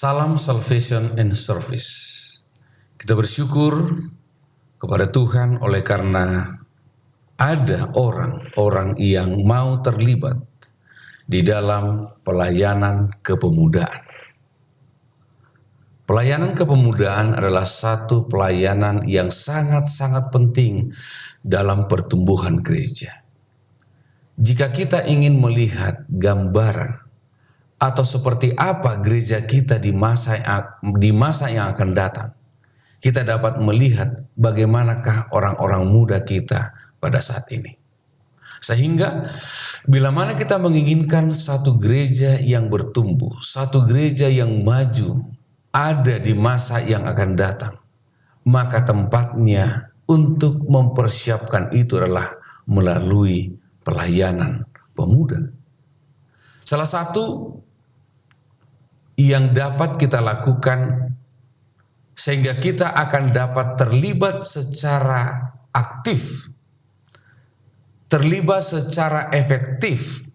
Salam salvation and service. Kita bersyukur kepada Tuhan oleh karena ada orang-orang yang mau terlibat di dalam pelayanan kepemudaan. Pelayanan kepemudaan adalah satu pelayanan yang sangat-sangat penting dalam pertumbuhan gereja. Jika kita ingin melihat gambaran atau seperti apa gereja kita di masa yang akan datang, kita dapat melihat bagaimanakah orang-orang muda kita pada saat ini. Sehingga bila mana kita menginginkan satu gereja yang bertumbuh, satu gereja yang maju ada di masa yang akan datang, maka tempatnya untuk mempersiapkan itu adalah melalui pelayanan pemuda. Salah satu yang dapat kita lakukan sehingga kita akan dapat terlibat secara aktif, terlibat secara efektif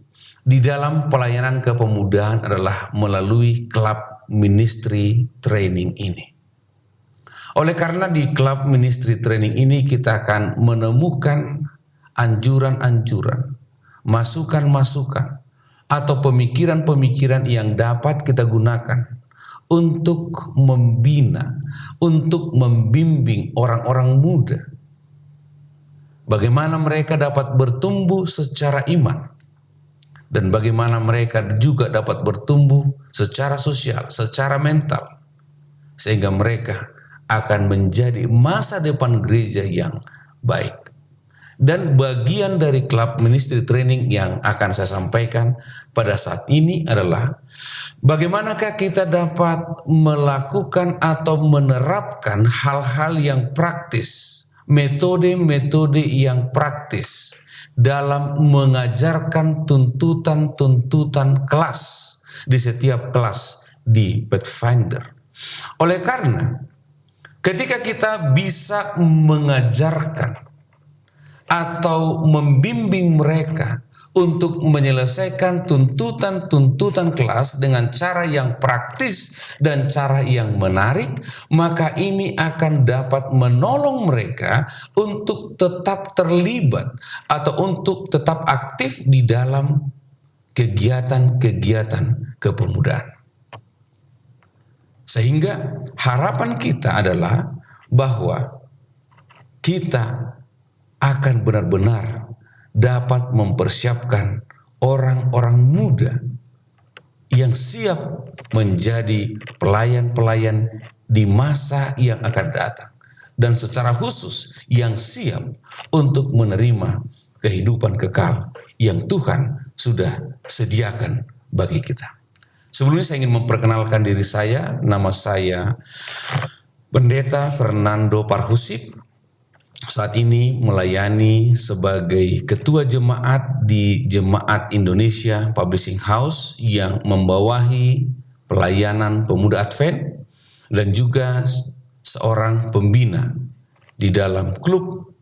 di dalam pelayanan kepemudaan adalah melalui klub ministry training ini. Oleh karena di klub ministry training ini kita akan menemukan anjuran-anjuran, masukan-masukan, atau pemikiran-pemikiran yang dapat kita gunakan untuk membina, untuk membimbing orang-orang muda. Bagaimana mereka dapat bertumbuh secara iman, dan bagaimana mereka juga dapat bertumbuh secara sosial, secara mental, sehingga mereka akan menjadi masa depan gereja yang baik. Dan bagian dari klub ministry training yang akan saya sampaikan pada saat ini adalah bagaimanakah kita dapat melakukan atau menerapkan hal-hal yang praktis, metode-metode yang praktis dalam mengajarkan tuntutan-tuntutan kelas di setiap kelas di Pathfinder. Oleh karena ketika kita bisa mengajarkan atau membimbing mereka untuk menyelesaikan tuntutan-tuntutan kelas dengan cara yang praktis dan cara yang menarik, maka ini akan dapat menolong mereka untuk tetap terlibat atau untuk tetap aktif di dalam kegiatan-kegiatan kepemudaan. Sehingga harapan kita adalah bahwa kita akan benar-benar dapat mempersiapkan orang-orang muda yang siap menjadi pelayan-pelayan di masa yang akan datang, dan secara khusus yang siap untuk menerima kehidupan kekal yang Tuhan sudah sediakan bagi kita. Sebelumnya saya ingin memperkenalkan diri saya. Nama saya Pendeta Fernando Parhusip. Saat ini melayani sebagai Ketua Jemaat di Jemaat Indonesia Publishing House yang membawahi pelayanan pemuda Advent, dan juga seorang pembina di dalam klub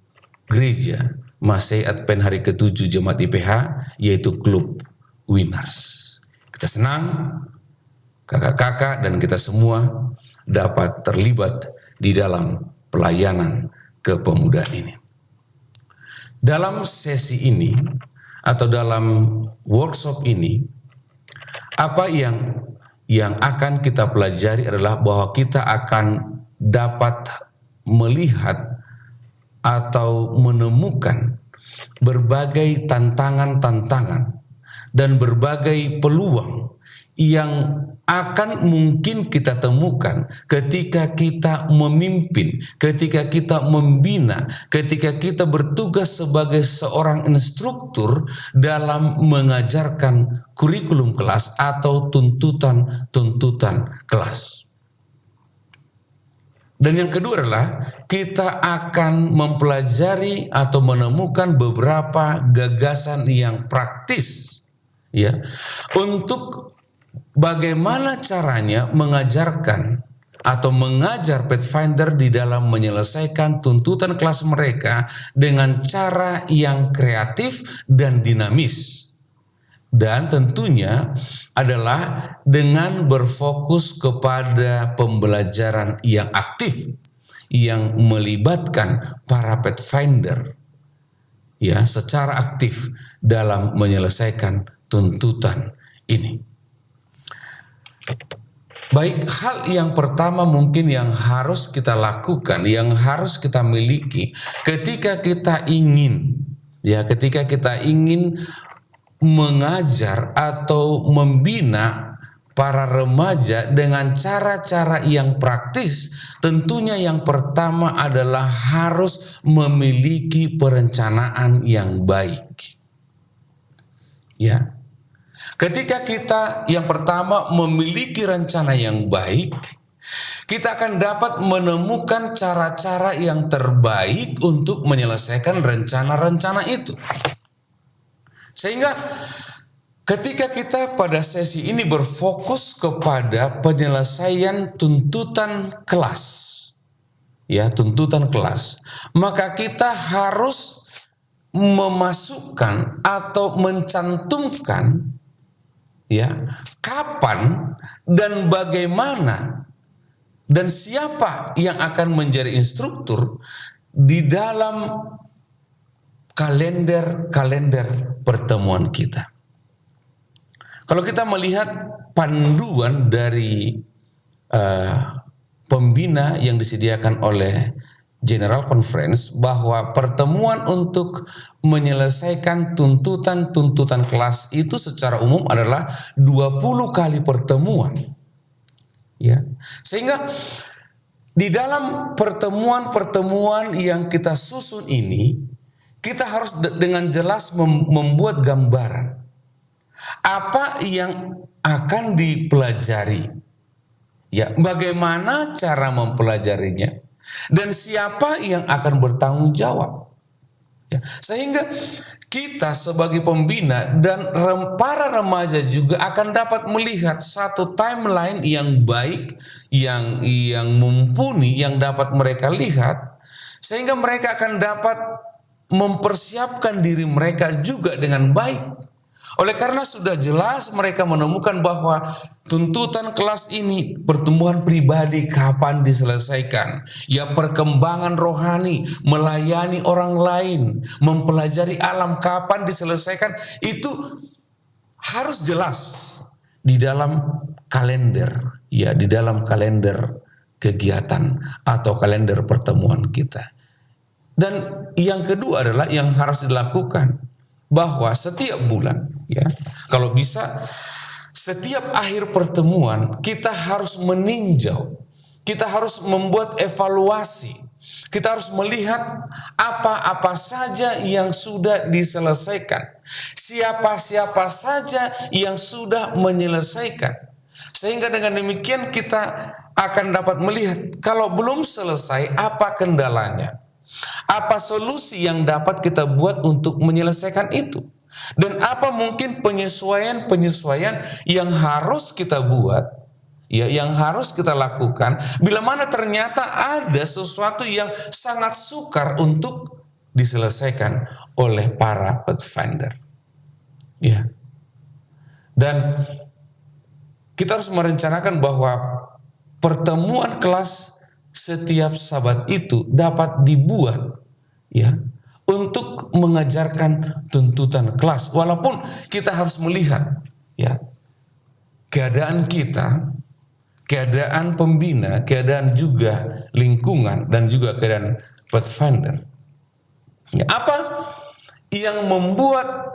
gereja Masehi Advent hari ke-7 Jemaat IPH, yaitu klub Winners. Kita senang kakak-kakak dan kita semua dapat terlibat di dalam pelayanan kepemudaan ini. Dalam sesi ini atau dalam workshop ini, apa yang akan kita pelajari adalah bahwa kita akan dapat melihat atau menemukan berbagai tantangan-tantangan dan berbagai peluang yang akan mungkin kita temukan ketika kita memimpin, ketika kita membina, ketika kita bertugas sebagai seorang instruktur dalam mengajarkan kurikulum kelas atau tuntutan-tuntutan kelas. Dan yang kedua adalah kita akan mempelajari atau menemukan beberapa gagasan yang praktis, ya, untuk bagaimana caranya mengajarkan atau mengajar Pathfinder di dalam menyelesaikan tuntutan kelas mereka dengan cara yang kreatif dan dinamis. Dan tentunya adalah dengan berfokus kepada pembelajaran yang aktif, yang melibatkan para pathfinder ya secara aktif dalam menyelesaikan tuntutan ini. Baik, hal yang pertama mungkin yang harus kita lakukan, yang harus kita miliki ketika kita ingin mengajar atau membina para remaja dengan cara-cara yang praktis, tentunya yang pertama adalah harus memiliki perencanaan yang baik. Ya. Ketika kita yang pertama memiliki rencana yang baik, kita akan dapat menemukan cara-cara yang terbaik untuk menyelesaikan rencana-rencana itu. Sehingga ketika kita pada sesi ini berfokus kepada penyelesaian tuntutan kelas, ya tuntutan kelas, maka kita harus memasukkan atau mencantumkan ya kapan dan bagaimana dan siapa yang akan menjadi instruktur di dalam kalender pertemuan kita. Kalau kita melihat panduan dari pembina yang disediakan oleh General Conference bahwa pertemuan untuk menyelesaikan tuntutan kelas itu secara umum adalah 20 kali pertemuan. Ya. Sehingga di dalam pertemuan-pertemuan yang kita susun ini, kita harus dengan jelas membuat gambaran apa yang akan dipelajari. Ya, bagaimana cara mempelajarinya? Dan siapa yang akan bertanggung jawab ya, sehingga kita sebagai pembina dan para remaja juga akan dapat melihat satu timeline yang baik, yang mumpuni, yang dapat mereka lihat, sehingga mereka akan dapat mempersiapkan diri mereka juga dengan baik. Oleh karena sudah jelas mereka menemukan bahwa tuntutan kelas ini pertumbuhan pribadi kapan diselesaikan, ya perkembangan rohani, melayani orang lain, mempelajari alam kapan diselesaikan, itu harus jelas di dalam kalender, ya di dalam kalender kegiatan atau kalender pertemuan kita. Dan yang kedua adalah yang harus dilakukan bahwa setiap bulan, ya, kalau bisa setiap akhir pertemuan kita harus meninjau, kita harus membuat evaluasi, kita harus melihat apa-apa saja yang sudah diselesaikan, siapa-siapa saja yang sudah menyelesaikan, sehingga dengan demikian kita akan dapat melihat kalau belum selesai apa kendalanya. Apa solusi yang dapat kita buat untuk menyelesaikan itu? Dan apa mungkin penyesuaian-penyesuaian yang harus kita buat, ya, yang harus kita lakukan bila mana ternyata ada sesuatu yang sangat sukar untuk diselesaikan oleh para pathfinder. Ya. Dan kita harus merencanakan bahwa pertemuan kelas setiap Sabat itu dapat dibuat ya untuk mengajarkan tuntutan kelas, walaupun kita harus melihat ya keadaan kita, keadaan pembina, keadaan juga lingkungan dan juga keadaan pathfinder. Ya, apa yang membuat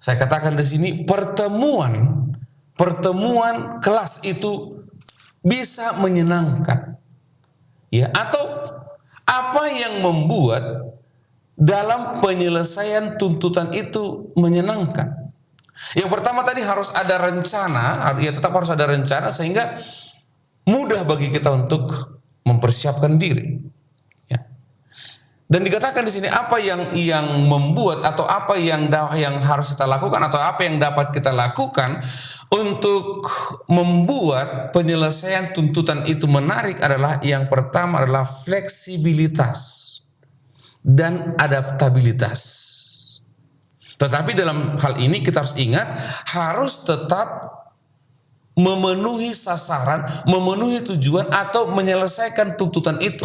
saya katakan di sini pertemuan kelas itu bisa menyenangkan? Ya, atau apa yang membuat dalam penyelesaian tuntutan itu menyenangkan? Yang pertama tadi harus ada rencana, ya tetap harus ada rencana sehingga mudah bagi kita untuk mempersiapkan diri. Ya. Dan dikatakan di sini apa yang membuat atau apa yang harus kita lakukan atau apa yang dapat kita lakukan untuk membuat penyelesaian tuntutan itu menarik adalah yang pertama adalah fleksibilitas dan adaptabilitas. Tetapi dalam hal ini kita harus ingat, harus tetap memenuhi sasaran, memenuhi tujuan atau menyelesaikan tuntutan itu.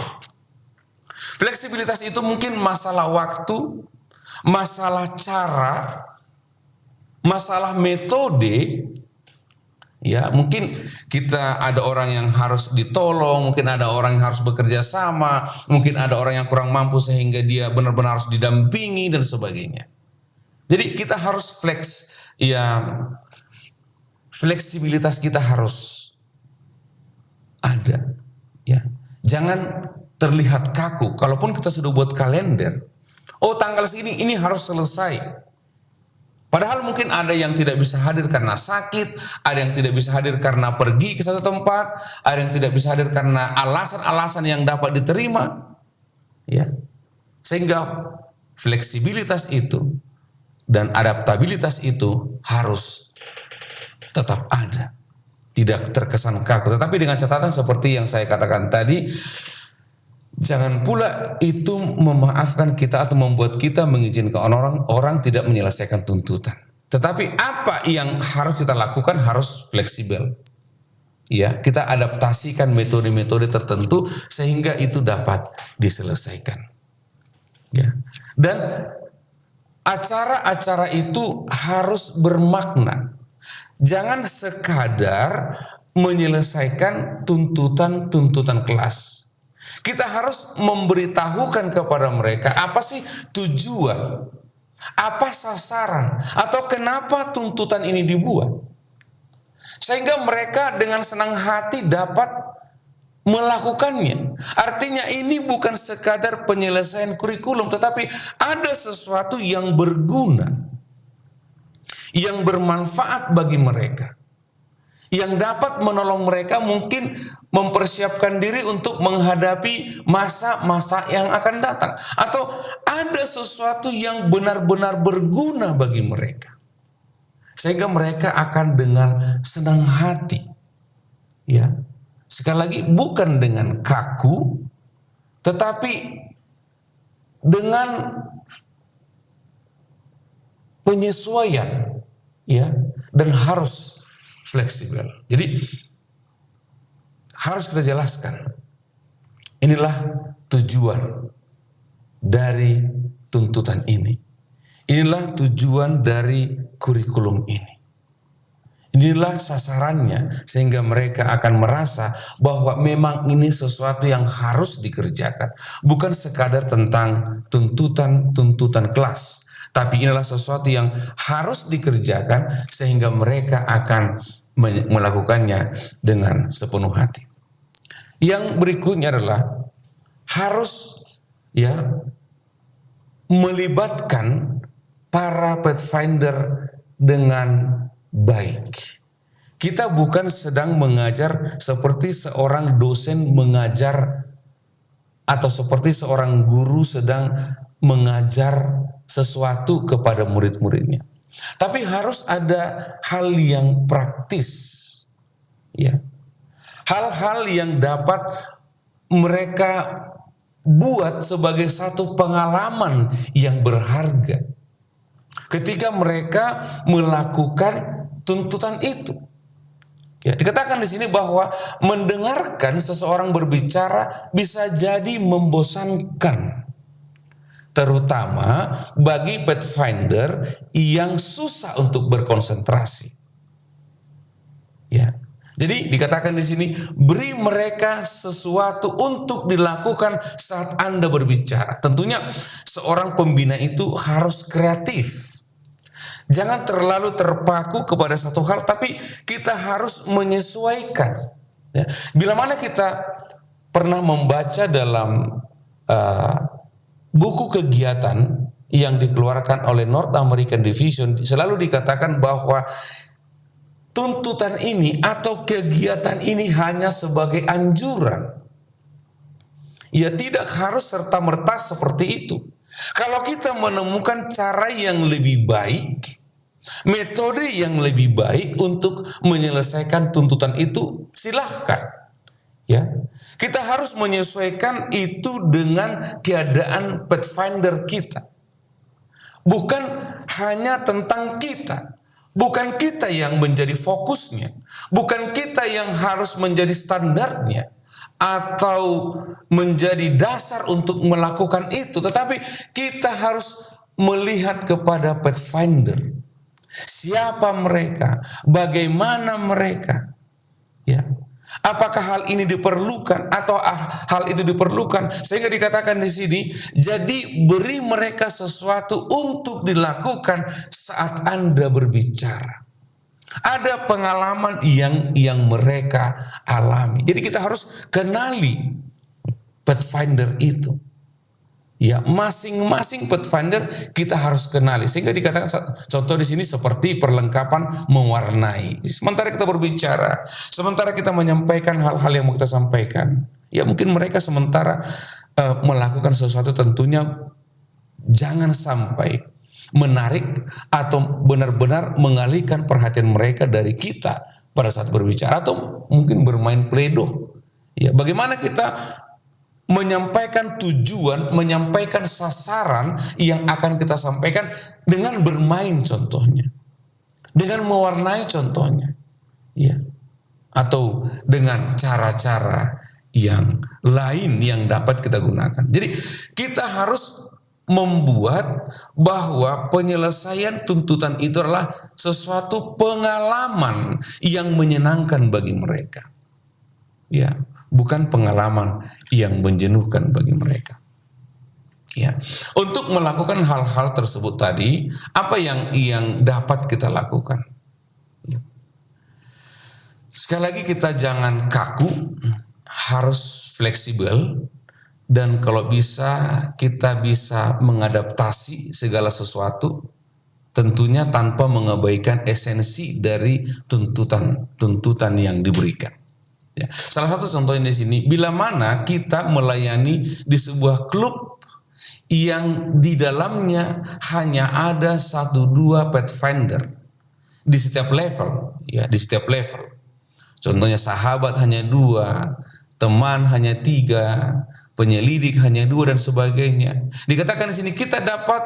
Fleksibilitas itu mungkin masalah waktu, masalah cara, masalah metode. Ya, mungkin kita ada orang yang harus ditolong, mungkin ada orang yang harus bekerja sama, mungkin ada orang yang kurang mampu sehingga dia benar-benar harus didampingi dan sebagainya. Jadi kita harus fleksibilitas kita harus ada. Ya, jangan terlihat kaku. Kalaupun kita sudah buat kalender, oh tanggal segini ini harus selesai. Padahal mungkin ada yang tidak bisa hadir karena sakit, ada yang tidak bisa hadir karena pergi ke satu tempat, ada yang tidak bisa hadir karena alasan-alasan yang dapat diterima. Ya. Sehingga fleksibilitas itu dan adaptabilitas itu harus tetap ada. Tidak terkesan kaku. Tetapi dengan catatan seperti yang saya katakan tadi, jangan pula itu memaafkan kita atau membuat kita mengizinkan orang tidak menyelesaikan tuntutan. Tetapi apa yang harus kita lakukan harus fleksibel. Ya, kita adaptasikan metode-metode tertentu sehingga itu dapat diselesaikan. Ya. Dan acara-acara itu harus bermakna. Jangan sekadar menyelesaikan tuntutan-tuntutan kelas. Kita harus memberitahukan kepada mereka apa sih tujuan, apa sasaran, atau kenapa tuntutan ini dibuat. Sehingga mereka dengan senang hati dapat melakukannya. Artinya ini bukan sekadar penyelesaian kurikulum, tetapi ada sesuatu yang berguna, yang bermanfaat bagi mereka, yang dapat menolong mereka mungkin mempersiapkan diri untuk menghadapi masa-masa yang akan datang. Atau ada sesuatu yang benar-benar berguna bagi mereka. Sehingga mereka akan dengan senang hati. Ya. Sekali lagi bukan dengan kaku, tetapi dengan penyesuaian, ya, dan harus fleksibel. Jadi harus kita jelaskan. Inilah tujuan dari tuntutan ini. Inilah tujuan dari kurikulum ini. Inilah sasarannya sehingga mereka akan merasa bahwa memang ini sesuatu yang harus dikerjakan. Bukan sekadar tentang tuntutan kelas. Tapi inilah sesuatu yang harus dikerjakan sehingga mereka akan melakukannya dengan sepenuh hati. Yang berikutnya adalah harus melibatkan para pathfinder dengan baik. Kita bukan sedang mengajar seperti seorang dosen mengajar atau seperti seorang guru sedang mengajar sesuatu kepada murid-muridnya. Tapi harus ada hal yang praktis. Ya. Hal-hal yang dapat mereka buat sebagai satu pengalaman yang berharga ketika mereka melakukan tuntutan itu. Ya, dikatakan di sini bahwa mendengarkan seseorang berbicara bisa jadi membosankan, terutama bagi pathfinder yang susah untuk berkonsentrasi. Ya. Jadi dikatakan di sini, beri mereka sesuatu untuk dilakukan saat Anda berbicara. Tentunya seorang pembina itu harus kreatif. Jangan terlalu terpaku kepada satu hal, tapi kita harus menyesuaikan. Ya. Bila mana kita pernah membaca dalam buku kegiatan yang dikeluarkan oleh North American Division, selalu dikatakan bahwa tuntutan ini atau kegiatan ini hanya sebagai anjuran. Ya, tidak harus serta-merta seperti itu. Kalau kita menemukan cara yang lebih baik, metode yang lebih baik untuk menyelesaikan tuntutan itu, silahkan. Ya, kita harus menyesuaikan itu dengan keadaan pathfinder kita. bukan hanya tentang kita. Bukan kita yang menjadi fokusnya, bukan kita yang harus menjadi standarnya atau menjadi dasar untuk melakukan itu, tetapi kita harus melihat kepada Pathfinder. Siapa mereka? Bagaimana mereka? Ya. Apakah hal ini diperlukan atau hal itu diperlukan? Sehingga dikatakan di sini, jadi beri mereka sesuatu untuk dilakukan saat Anda berbicara. Ada pengalaman yang mereka alami. Jadi kita harus kenali Pathfinder itu. Ya, masing-masing Pathfinder kita harus kenali. Sehingga dikatakan contoh di sini seperti perlengkapan mewarnai. Sementara kita berbicara, sementara kita menyampaikan hal-hal yang mau kita sampaikan, ya mungkin mereka sementara melakukan sesuatu, tentunya jangan sampai menarik atau benar-benar mengalihkan perhatian mereka dari kita pada saat berbicara, atau mungkin bermain pledo. Ya, bagaimana kita menyampaikan tujuan, menyampaikan sasaran yang akan kita sampaikan dengan bermain contohnya, dengan mewarnai contohnya, ya, atau dengan cara-cara yang lain yang dapat kita gunakan. Jadi kita harus membuat bahwa penyelesaian tuntutan itu adalah sesuatu pengalaman yang menyenangkan bagi mereka. Ya, bukan pengalaman yang menjenuhkan bagi mereka. Ya, untuk melakukan hal-hal tersebut tadi, apa yang dapat kita lakukan? Ya. Sekali lagi kita jangan kaku, harus fleksibel, dan kalau bisa kita bisa mengadaptasi segala sesuatu, tentunya tanpa mengabaikan esensi dari tuntutan yang diberikan. Ya, salah satu contohnya di sini, bila mana kita melayani di sebuah klub yang di dalamnya hanya ada 1-2 Pathfinder di setiap level, ya di setiap level. Contohnya sahabat hanya 2, teman hanya 3, penyelidik hanya 2 dan sebagainya. Dikatakan di sini kita dapat,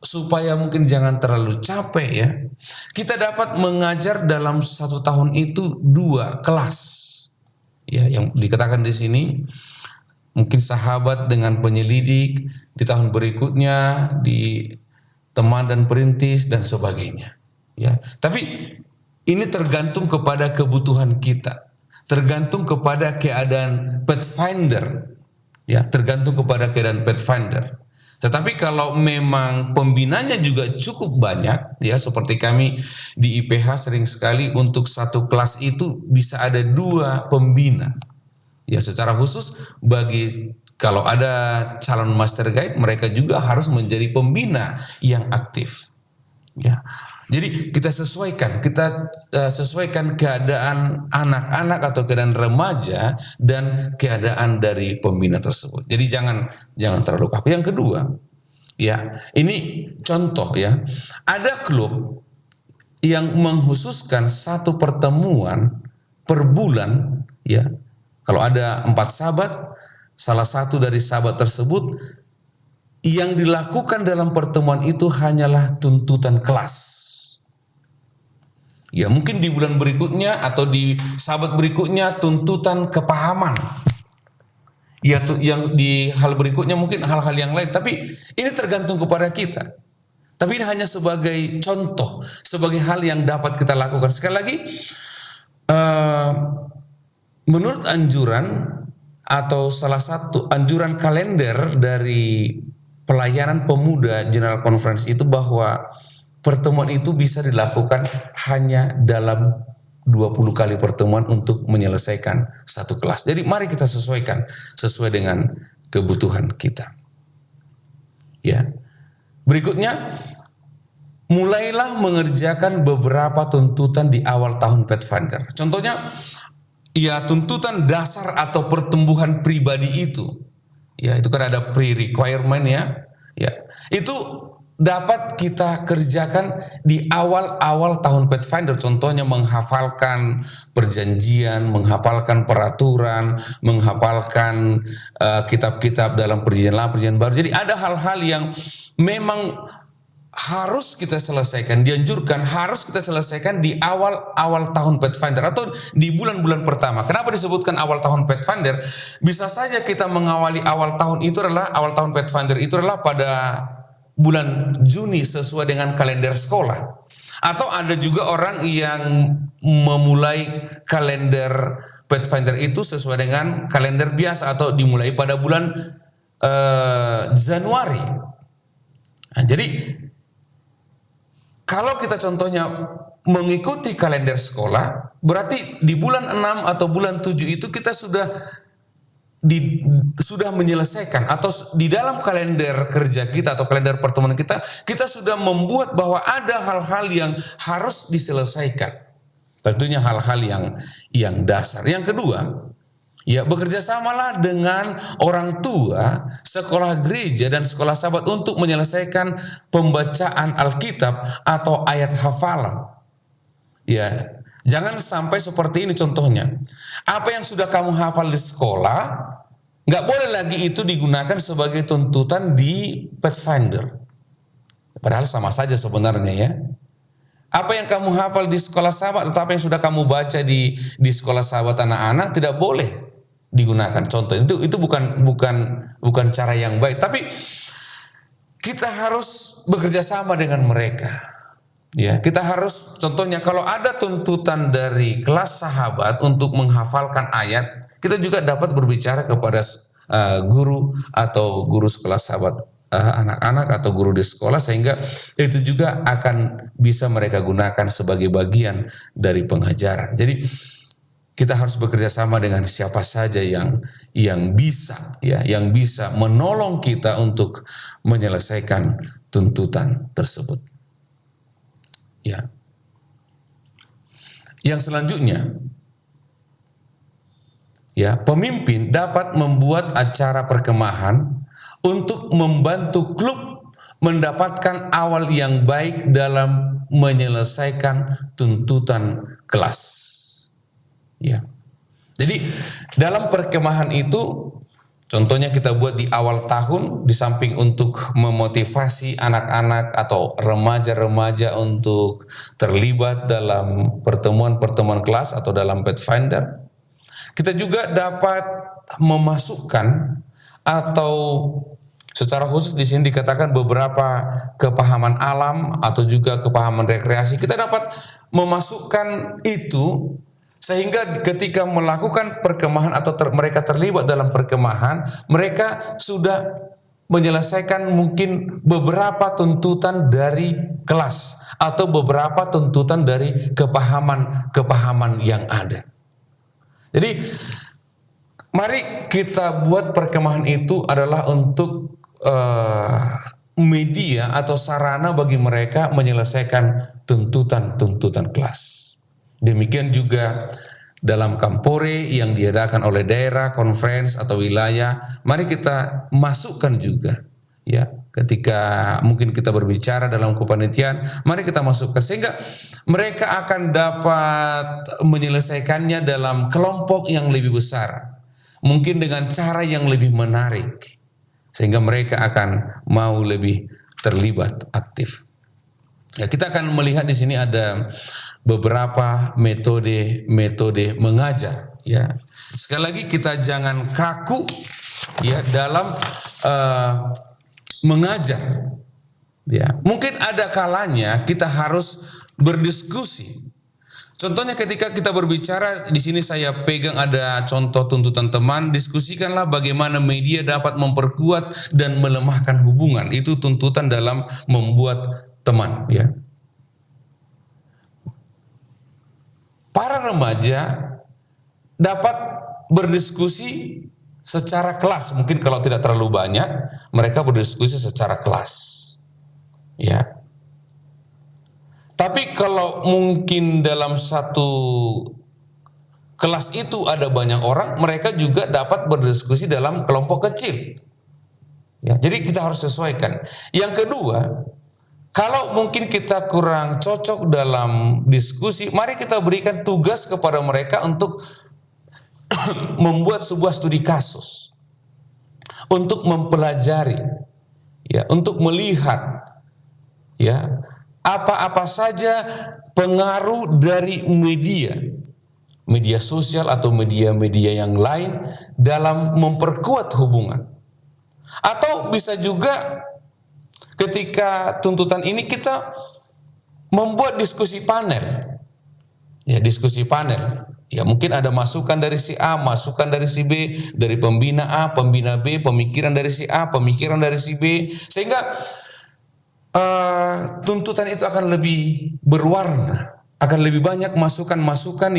supaya mungkin jangan terlalu capek ya, kita dapat mengajar dalam 1 tahun itu 2 kelas. Ya, yang dikatakan di sini mungkin sahabat dengan penyelidik, di tahun berikutnya di teman dan perintis dan sebagainya. Ya, tapi ini tergantung kepada kebutuhan kita, tergantung kepada keadaan Pathfinder. Ya, tergantung kepada keadaan Pathfinder. Tetapi kalau memang pembinanya juga cukup banyak, ya seperti kami di IPH sering sekali untuk 1 kelas itu bisa ada 2 pembina. Ya, secara khusus bagi kalau ada calon master guide, mereka juga harus menjadi pembina yang aktif. Ya, jadi kita sesuaikan keadaan anak-anak atau keadaan remaja dan keadaan dari pembina tersebut. Jadi jangan terlalu kaku. Yang kedua, ya ini contoh ya, ada klub yang menghususkan 1 pertemuan per bulan. Ya, kalau ada 4 sahabat, salah satu dari sahabat tersebut yang dilakukan dalam pertemuan itu hanyalah tuntutan kelas. Ya, mungkin di bulan berikutnya atau di sahabat berikutnya tuntutan kepahaman. Ya, yang di hal berikutnya mungkin hal-hal yang lain. Tapi ini tergantung kepada kita. Tapi ini hanya sebagai contoh, sebagai hal yang dapat kita lakukan. Sekali lagi, menurut anjuran atau salah satu anjuran kalender dari pelayanan pemuda General Conference itu, bahwa pertemuan itu bisa dilakukan hanya dalam 20 kali pertemuan untuk menyelesaikan 1 kelas. Jadi mari kita sesuaikan sesuai dengan kebutuhan kita. Ya. Berikutnya, mulailah mengerjakan beberapa tuntutan di awal tahun Pathfinder. Contohnya, ya tuntutan dasar atau pertumbuhan pribadi itu. Ya, itu kan ada pre-requirement ya. Ya, itu dapat kita kerjakan di awal-awal tahun Pathfinder, contohnya menghafalkan perjanjian, menghafalkan peraturan, menghafalkan kitab-kitab dalam perjanjian lama, perjanjian baru. Jadi ada hal-hal yang memang harus kita selesaikan, dianjurkan harus kita selesaikan di awal-awal tahun Pathfinder atau di bulan-bulan pertama. Kenapa disebutkan awal tahun Pathfinder? Bisa saja kita mengawali awal tahun Pathfinder itu adalah pada bulan Juni sesuai dengan kalender sekolah. Atau ada juga orang yang memulai kalender Pathfinder itu sesuai dengan kalender biasa atau dimulai pada bulan Januari. Nah, jadi kalau kita contohnya mengikuti kalender sekolah, berarti di bulan 6 atau bulan 7 itu kita sudah menyelesaikan, atau di dalam kalender kerja kita atau kalender pertemuan kita sudah membuat bahwa ada hal-hal yang harus diselesaikan. Tentunya hal-hal yang dasar. Yang kedua, ya bekerja samalah dengan orang tua, sekolah gereja dan sekolah sahabat untuk menyelesaikan pembacaan Alkitab atau ayat hafalan. Ya, jangan sampai seperti ini contohnya. Apa yang sudah kamu hafal di sekolah, nggak boleh lagi itu digunakan sebagai tuntutan di Pathfinder. Padahal sama saja sebenarnya ya. Apa yang kamu hafal di sekolah sahabat atau apa yang sudah kamu baca di sekolah sahabat anak-anak tidak boleh digunakan. Contoh itu bukan cara yang baik. Tapi kita harus bekerja sama dengan mereka. Ya, kita harus contohnya kalau ada tuntutan dari kelas sahabat untuk menghafalkan ayat, kita juga dapat berbicara kepada guru atau guru sekolah sahabat anak-anak atau guru di sekolah, sehingga itu juga akan bisa mereka gunakan sebagai bagian dari pengajaran. Jadi kita harus bekerja sama dengan siapa saja yang bisa menolong kita untuk menyelesaikan tuntutan tersebut. Ya. Yang selanjutnya, ya, pemimpin dapat membuat acara perkemahan untuk membantu klub mendapatkan awal yang baik dalam menyelesaikan tuntutan kelas. Ya. Jadi dalam perkemahan itu contohnya kita buat di awal tahun, di samping untuk memotivasi anak-anak atau remaja-remaja untuk terlibat dalam pertemuan-pertemuan kelas atau dalam Pathfinder, kita juga dapat memasukkan atau secara khusus di sini dikatakan beberapa kepahaman alam atau juga kepahaman rekreasi. Kita dapat memasukkan itu sehingga ketika melakukan perkemahan atau mereka terlibat dalam perkemahan, mereka sudah menyelesaikan mungkin beberapa tuntutan dari kelas atau beberapa tuntutan dari kepahaman yang ada. Jadi mari kita buat perkemahan itu adalah untuk media atau sarana bagi mereka menyelesaikan tuntutan kelas. Demikian juga dalam kampore yang diadakan oleh daerah, conference atau wilayah, mari kita masukkan juga. Ya, ketika mungkin kita berbicara dalam kepanitiaan, mari kita masukkan sehingga mereka akan dapat menyelesaikannya dalam kelompok yang lebih besar, mungkin dengan cara yang lebih menarik, sehingga mereka akan mau lebih terlibat aktif. Ya, kita akan melihat di sini ada beberapa metode mengajar. Ya, sekali lagi kita jangan kaku ya dalam mengajar. Ya, mungkin ada kalanya kita harus berdiskusi. Contohnya ketika kita berbicara di sini saya pegang ada contoh tuntutan teman, diskusikanlah bagaimana media dapat memperkuat dan melemahkan hubungan. Itu tuntutan dalam membuat teman, ya. Para remaja dapat berdiskusi secara kelas. Mungkin kalau tidak terlalu banyak, mereka berdiskusi secara kelas. Ya. Tapi kalau mungkin dalam satu kelas itu ada banyak orang, mereka juga dapat berdiskusi dalam kelompok kecil. Ya, jadi kita harus sesuaikan. Yang kedua, Kalau mungkin kita kurang cocok dalam diskusi, mari kita berikan tugas kepada mereka untuk membuat sebuah studi kasus, untuk mempelajari, ya, untuk melihat, ya, apa-apa saja pengaruh dari media sosial atau media-media yang lain dalam memperkuat hubungan. Atau bisa juga ketika tuntutan ini kita membuat diskusi panel. Ya, diskusi panel. Ya, mungkin ada masukan dari si A, masukan dari si B, dari pembina A, pembina B, pemikiran dari si A, pemikiran dari si B, sehingga tuntutan itu akan lebih berwarna, akan lebih banyak masukan-masukan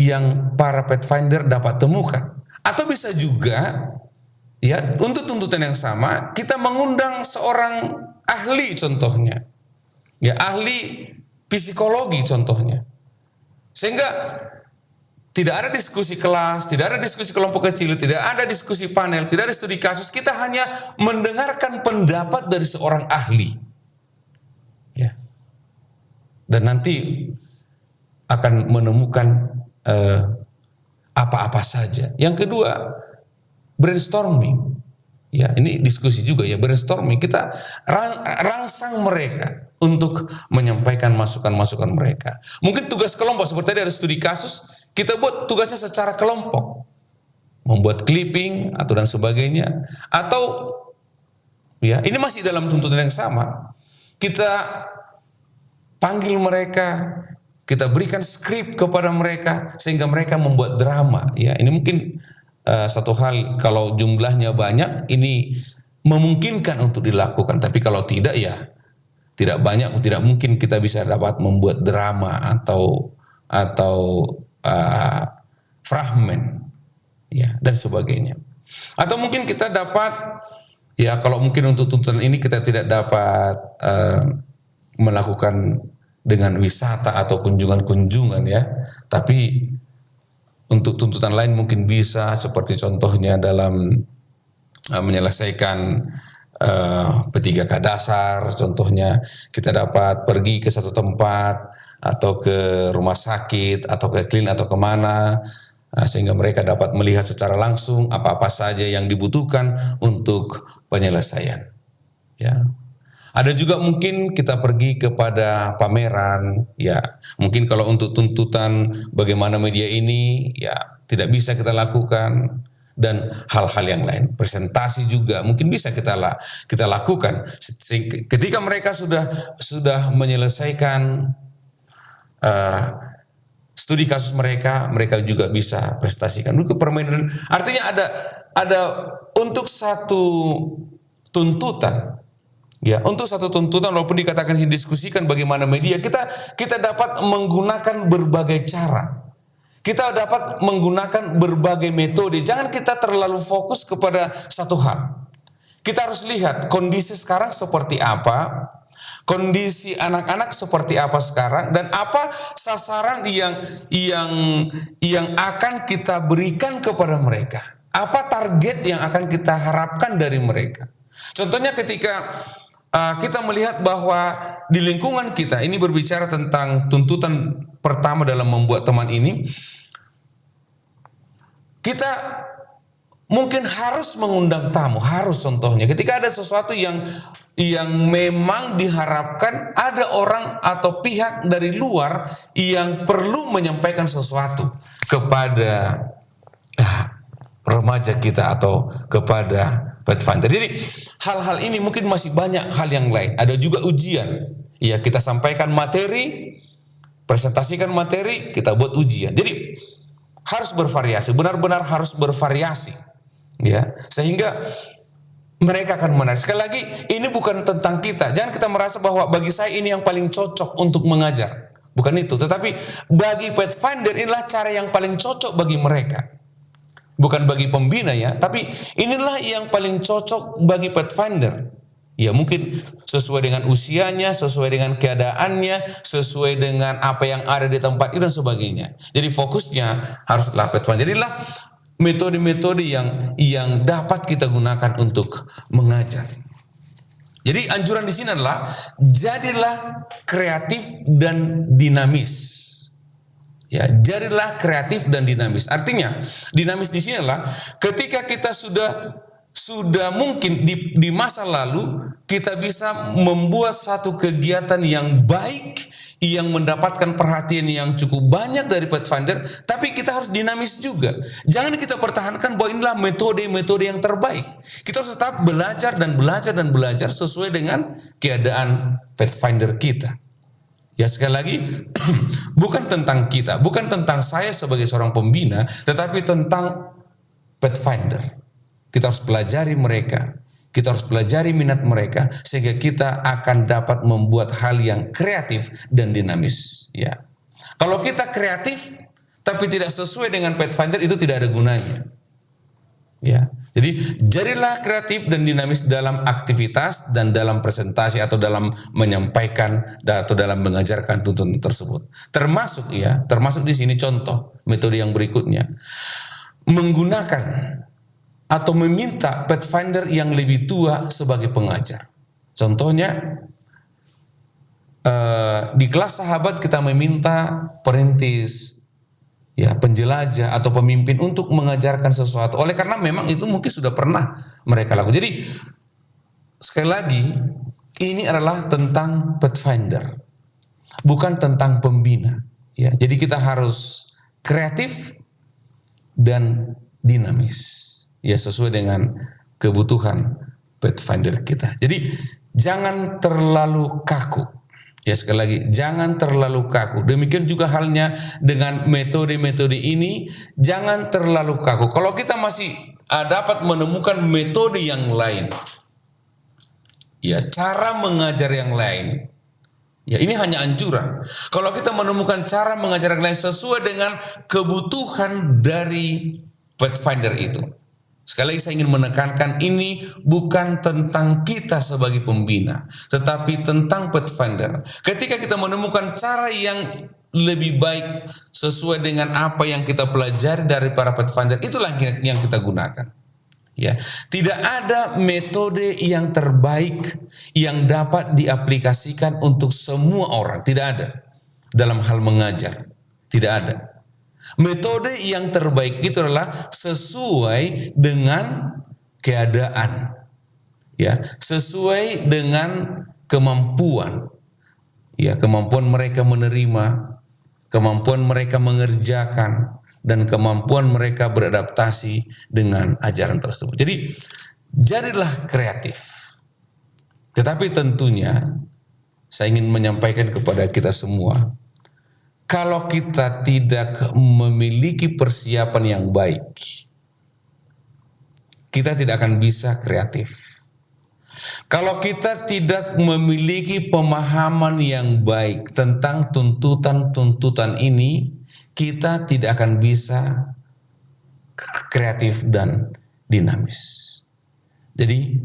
yang para Pathfinder dapat temukan. Atau bisa juga, ya, untuk tuntutan yang sama kita mengundang seorang ahli, contohnya, ya, ahli psikologi contohnya, sehingga tidak ada diskusi kelas, tidak ada diskusi kelompok kecil, tidak ada diskusi panel, tidak ada studi kasus. Kita hanya mendengarkan pendapat dari seorang ahli, ya, dan nanti akan menemukan apa-apa saja. Yang kedua, brainstorming. Ya, ini diskusi juga, ya, brainstorming. Kita rangsang mereka untuk menyampaikan masukan-masukan mereka. Mungkin tugas kelompok seperti tadi ada studi kasus, kita buat tugasnya secara kelompok. Membuat clipping atau dan sebagainya. Atau, ya, ini masih dalam tuntutan yang sama. Kita panggil mereka, kita berikan skrip kepada mereka sehingga mereka membuat drama. Ya, ini mungkin satu hal, kalau jumlahnya banyak ini memungkinkan untuk dilakukan, tapi kalau tidak, ya tidak banyak, tidak mungkin kita bisa dapat membuat drama atau fragmen, ya, dan sebagainya. Atau mungkin kita dapat, ya, kalau mungkin untuk tuntutan ini kita tidak dapat melakukan dengan wisata atau kunjungan-kunjungan, ya, tapi untuk tuntutan lain mungkin bisa, seperti contohnya dalam menyelesaikan P3K dasar, contohnya kita dapat pergi ke satu tempat atau ke rumah sakit atau ke klinik atau kemana, sehingga mereka dapat melihat secara langsung apa-apa saja yang dibutuhkan untuk penyelesaian. Ya. Ada juga mungkin kita pergi kepada pameran, ya. Mungkin kalau untuk tuntutan bagaimana media ini, ya, tidak bisa kita lakukan, dan hal-hal yang lain. Presentasi juga mungkin bisa kita lakukan. Ketika mereka sudah menyelesaikan studi kasus mereka juga bisa prestasikan. Untuk permainan, artinya ada untuk satu tuntutan. Ya, untuk satu tuntutan, walaupun dikatakan sini diskusikan bagaimana media, kita dapat menggunakan berbagai cara. Kita dapat menggunakan berbagai metode. Jangan kita terlalu fokus kepada satu hal. Kita harus lihat kondisi sekarang seperti apa, kondisi anak-anak seperti apa sekarang, dan apa sasaran yang akan kita berikan kepada mereka. Apa target yang akan kita harapkan dari mereka. Contohnya ketika kita melihat bahwa di lingkungan kita, ini berbicara tentang tuntutan pertama dalam membuat teman ini, kita mungkin harus mengundang tamu, harus, contohnya ketika ada sesuatu yang memang diharapkan ada orang atau pihak dari luar yang perlu menyampaikan sesuatu kepada remaja kita atau kepada Pathfinder. Jadi hal-hal ini mungkin masih banyak hal yang lain. Ada juga ujian. Ya, kita sampaikan materi, presentasikan materi, kita buat ujian. Jadi harus bervariasi, benar-benar harus bervariasi. Ya, sehingga mereka akan menarik. Sekali lagi, ini bukan tentang kita. Jangan kita merasa bahwa bagi saya ini yang paling cocok untuk mengajar. Bukan itu. Tetapi bagi Pathfinder inilah cara yang paling cocok bagi mereka. Bukan bagi pembina, ya, tapi inilah yang paling cocok bagi Pathfinder. Ya, mungkin sesuai dengan usianya, sesuai dengan keadaannya, sesuai dengan apa yang ada di tempat itu dan sebagainya. Jadi fokusnya haruslah Pathfinder. Jadilah metode-metode yang dapat kita gunakan untuk mengajar. Jadi anjuran di sini adalah jadilah kreatif dan dinamis. Ya, jadilah kreatif dan dinamis. Artinya, dinamis di sini adalah ketika kita sudah mungkin di masa lalu kita bisa membuat satu kegiatan yang baik, yang mendapatkan perhatian yang cukup banyak dari Pathfinder, tapi kita harus dinamis juga. Jangan kita pertahankan bahwa inilah metode-metode yang terbaik. Kita harus tetap belajar dan belajar dan belajar sesuai dengan keadaan Pathfinder kita. Ya, sekali lagi, bukan tentang kita, bukan tentang saya sebagai seorang pembina, tetapi tentang Pathfinder. Kita harus pelajari mereka, kita harus pelajari minat mereka, sehingga kita akan dapat membuat hal yang kreatif dan dinamis. Ya, kalau kita kreatif tapi tidak sesuai dengan Pathfinder, itu tidak ada gunanya. Ya, jadi jadilah kreatif dan dinamis dalam aktivitas dan dalam presentasi atau dalam menyampaikan atau dalam mengajarkan tuntunan tersebut. Termasuk di sini contoh metode yang berikutnya, menggunakan atau meminta Pathfinder yang lebih tua sebagai pengajar. Contohnya di kelas sahabat kita meminta perintis, ya, penjelajah atau pemimpin untuk mengajarkan sesuatu. Oleh karena memang itu mungkin sudah pernah mereka lakukan. Jadi sekali lagi, ini adalah tentang Pathfinder, bukan tentang pembina. Ya, jadi kita harus kreatif dan dinamis. Ya, sesuai dengan kebutuhan Pathfinder kita. Jadi jangan terlalu kaku. Ya, sekali lagi, jangan terlalu kaku. Demikian juga halnya dengan metode-metode ini, jangan terlalu kaku. Kalau kita masih dapat menemukan metode yang lain, ya, cara mengajar yang lain, ya, ini hanya anjuran. Kalau kita menemukan cara mengajar yang lain sesuai dengan kebutuhan dari Pathfinder itu. Sekali lagi saya ingin menekankan, ini bukan tentang kita sebagai pembina, tetapi tentang Pathfinder. Ketika kita menemukan cara yang lebih baik sesuai dengan apa yang kita pelajari dari para Pathfinder, itulah yang kita gunakan. Ya, tidak ada metode yang terbaik yang dapat diaplikasikan untuk semua orang, tidak ada. Dalam hal mengajar, tidak ada. Metode yang terbaik itu adalah sesuai dengan keadaan, ya, sesuai dengan kemampuan, ya, kemampuan mereka menerima, kemampuan mereka mengerjakan, dan kemampuan mereka beradaptasi dengan ajaran tersebut. Jadi jadilah kreatif. Tetapi tentunya saya ingin menyampaikan kepada kita semua, kalau kita tidak memiliki persiapan yang baik, kita tidak akan bisa kreatif. Kalau kita tidak memiliki pemahaman yang baik tentang tuntutan-tuntutan ini, kita tidak akan bisa kreatif dan dinamis. Jadi,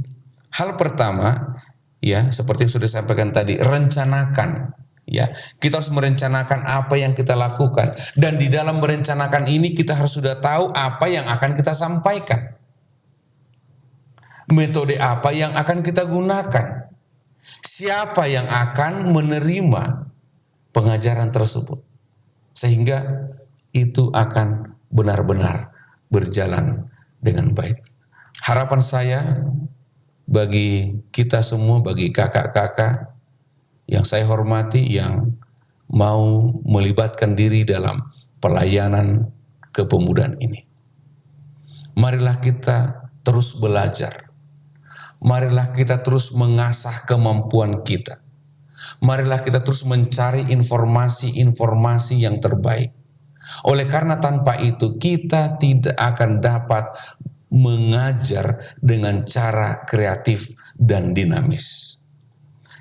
hal pertama, ya, seperti yang sudah disampaikan tadi, rencanakan. Ya, kita harus merencanakan apa yang kita lakukan, dan di dalam merencanakan ini kita harus sudah tahu apa yang akan kita sampaikan, metode apa yang akan kita gunakan, siapa yang akan menerima pengajaran tersebut, sehingga itu akan benar-benar berjalan dengan baik. Harapan saya bagi kita semua, bagi kakak-kakak yang saya hormati, yang mau melibatkan diri dalam pelayanan kepemudaan ini, marilah kita terus belajar. Marilah kita terus mengasah kemampuan kita. Marilah kita terus mencari informasi-informasi yang terbaik. Oleh karena tanpa itu kita tidak akan dapat mengajar dengan cara kreatif dan dinamis.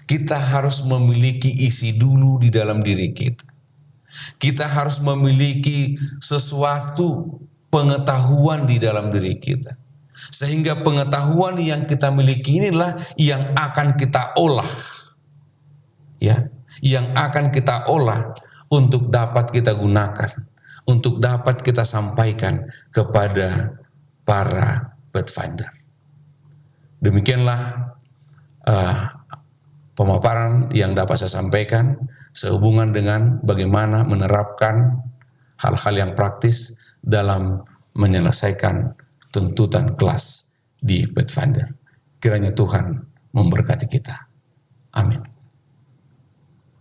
Kita harus memiliki isi dulu di dalam diri kita. Kita harus memiliki sesuatu pengetahuan di dalam diri kita. Sehingga pengetahuan yang kita miliki inilah yang akan kita olah. Ya, yang akan kita olah untuk dapat kita gunakan, untuk dapat kita sampaikan kepada para Pathfinder. Demikianlah pemaparan yang dapat saya sampaikan sehubungan dengan bagaimana menerapkan hal-hal yang praktis dalam menyelesaikan tuntutan kelas di Pathfinder. Kiranya Tuhan memberkati kita.